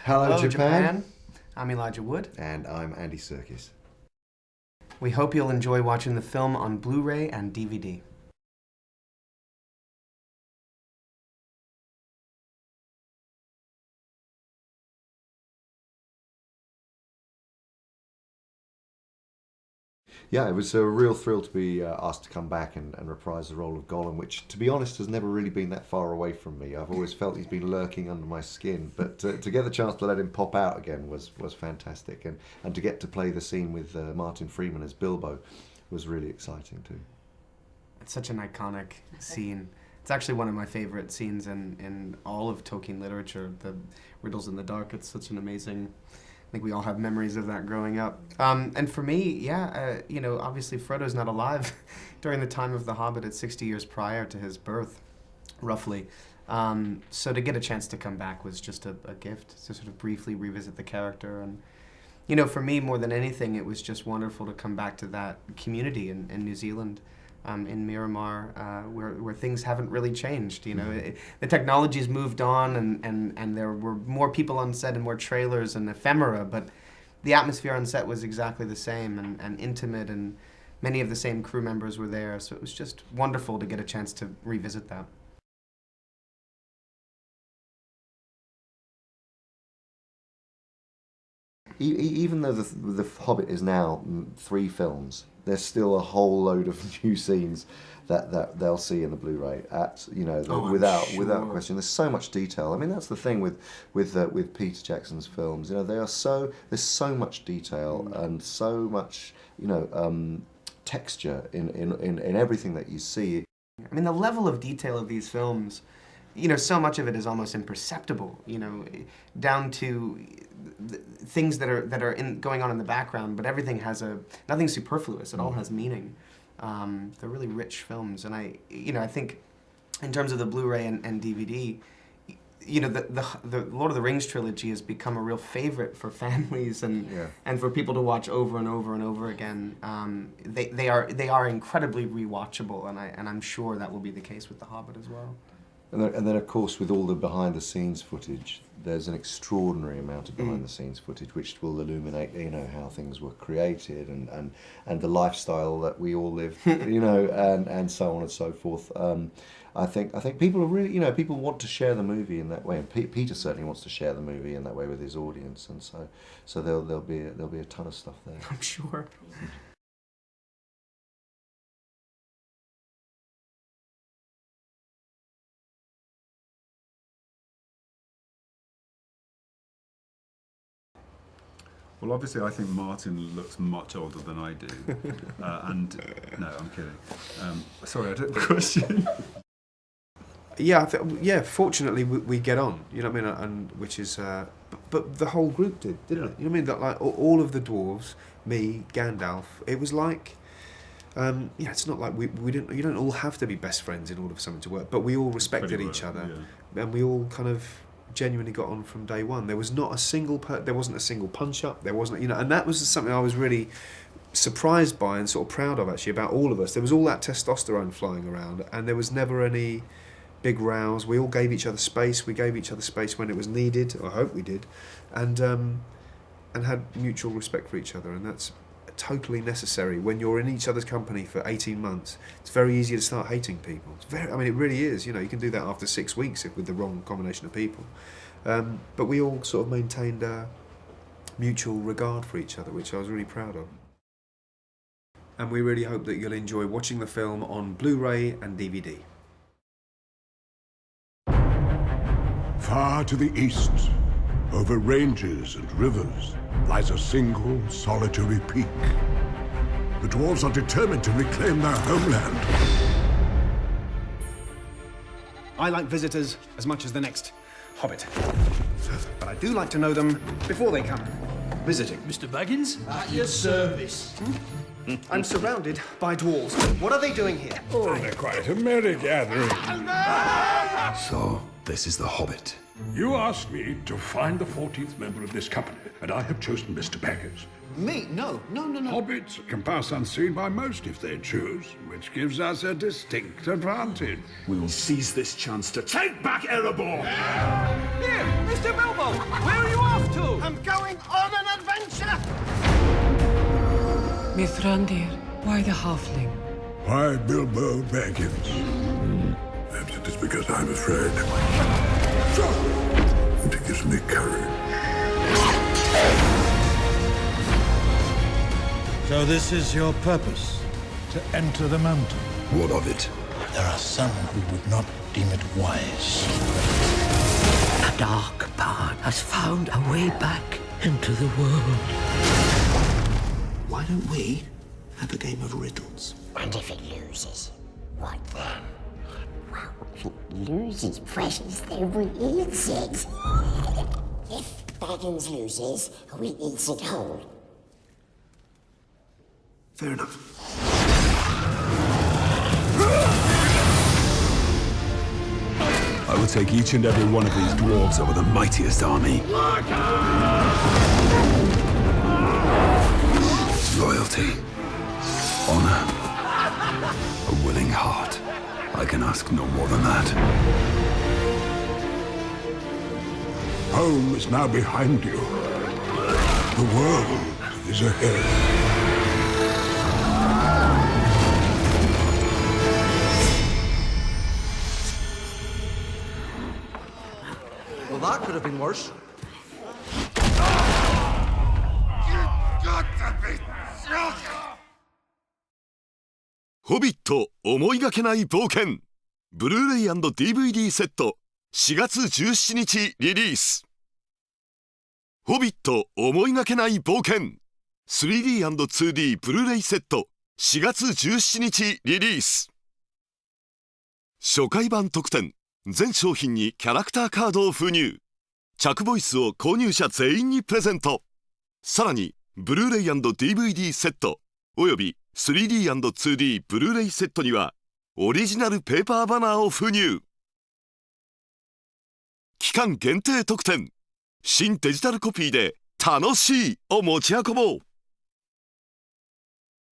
Hello, Japan. I'm Elijah Wood. And I'm Andy Serkis. We hope you'll enjoy watching the film on Blu-ray and DVD. Yeah, it was a real thrill to be asked to come back and reprise the role of Gollum, which, to be honest, has never really been that far away from me. I've always felt he's been lurking under my skin, but to get the chance to let him pop out again was fantastic, and to get to play the scene with Martin Freeman as Bilbo was really exciting too. It's such an iconic scene. It's actually one of my favorite scenes in all of Tolkien literature, the Riddles in the Dark. It's such an amazing... I think we all have memories of that growing up. And for me, yeah, obviously Frodo's not alive during the time of The Hobbit. It's 60 years prior to his birth, roughly. So to get a chance to come back was just a gift, to sort of briefly revisit the character. And, for me, more than anything, it was just wonderful to come back to that community in New Zealand. In Miramar, where things haven't really changed. The technology's moved on, and there were more people on set and more trailers and ephemera, but the atmosphere on set was exactly the same and intimate, and many of the same crew members were there, so it was just wonderful to get a chance to revisit that. Even though the Hobbit is now 3 films, there's still a whole load of new scenes that they'll see in the Blu-ray. Without question, there's so much detail. I mean, that's the thing with Peter Jackson's films. There's so much detail and so much texture in everything that you see. I mean, the level of detail of these films, so much of it is almost imperceptible, down to things that are going on in the background, but everything has nothing superfluous. It all has meaning. They're really rich films, and I think in terms of the Blu-ray and DVD, the Lord of the Rings trilogy has become a real favorite for families and for people to watch over and over and over again. They are incredibly rewatchable, and I'm sure that will be the case with The Hobbit as well. And then, of course, with all the behind-the-scenes footage, there's an extraordinary amount of behind-the-scenes footage which will illuminate, how things were created and the lifestyle that we all live, and so on and so forth. I think people are really, people want to share the movie in that way, and Peter certainly wants to share the movie in that way with his audience, and so there'll be a ton of stuff there. I'm sure. Well, obviously, I think Martin looks much older than I do. No, I'm kidding. Sorry, I took the question. Yeah, fortunately we get on, you know what I mean, and which is, but the whole group didn't it? You know what I mean, that like all of the dwarves, me, Gandalf, it was like, it's not like we didn't. You don't all have to be best friends in order for something to work, but we all respected each other, and we all kind of genuinely got on from day one. There was not a single there wasn't a single punch up. There wasn't, and that was something I was really surprised by and sort of proud of actually about all of us. There was all that testosterone flying around, and there was never any big rows. We all gave each other space. We gave each other space when it was needed. I hope we did, and had mutual respect for each other, and that's totally necessary when you're in each other's company for 18 months. It's very easy to start hating people. It really is. You can do that after 6 weeks with the wrong combination of people. But we all sort of maintained a mutual regard for each other, which I was really proud of. And we really hope that you'll enjoy watching the film on Blu-ray and DVD. Far to the east, over ranges and rivers, lies a single, solitary peak. The dwarves are determined to reclaim their homeland. I like visitors as much as the next hobbit. But I do like to know them before they come visiting. Mr. Baggins? At your service. I'm surrounded by dwarves. What are they doing here? Oh, they're quite a merry gathering. So, this is the Hobbit. You asked me to find the 14th member of this company, and I have chosen Mr. Baggins. Me? No. Hobbits can pass unseen by most if they choose, which gives us a distinct advantage. We will seize this chance to take back Erebor! Here, Mr. Bilbo! Where are you off? Mithrandir, why the halfling? Why Bilbo Baggins? Perhaps it is because I'm afraid. And it gives me courage. So this is your purpose, to enter the mountain? What of it? There are some who would not deem it wise. The dark power has found a way back into the world. Why don't we have a game of riddles? And if it loses, what then? Well, if it loses precious, then we eat it. If Baggins loses, we eat it whole. Fair enough. I will take each and every one of these dwarves over the mightiest army. Loyalty, honor, a willing heart. I can ask no more than that. Home is now behind you. The world is ahead. Well, that could have been worse.ホビット思いがけない冒険ブルーレイ&DVD セット4月17日リリース。ホビット思いがけない冒険 3D&2D ブルーレイセット4月17日リリース。初回版特典、全商品にキャラクターカードを封入。着ボイスを購入者全員にプレゼント。さらにブルーレイ&DVD セットおよび 3D&2D ブルーレイセットにはオリジナルペーパーバナーを封入。期間限定特典、新デジタルコピーで楽しいを持ち運ぼう。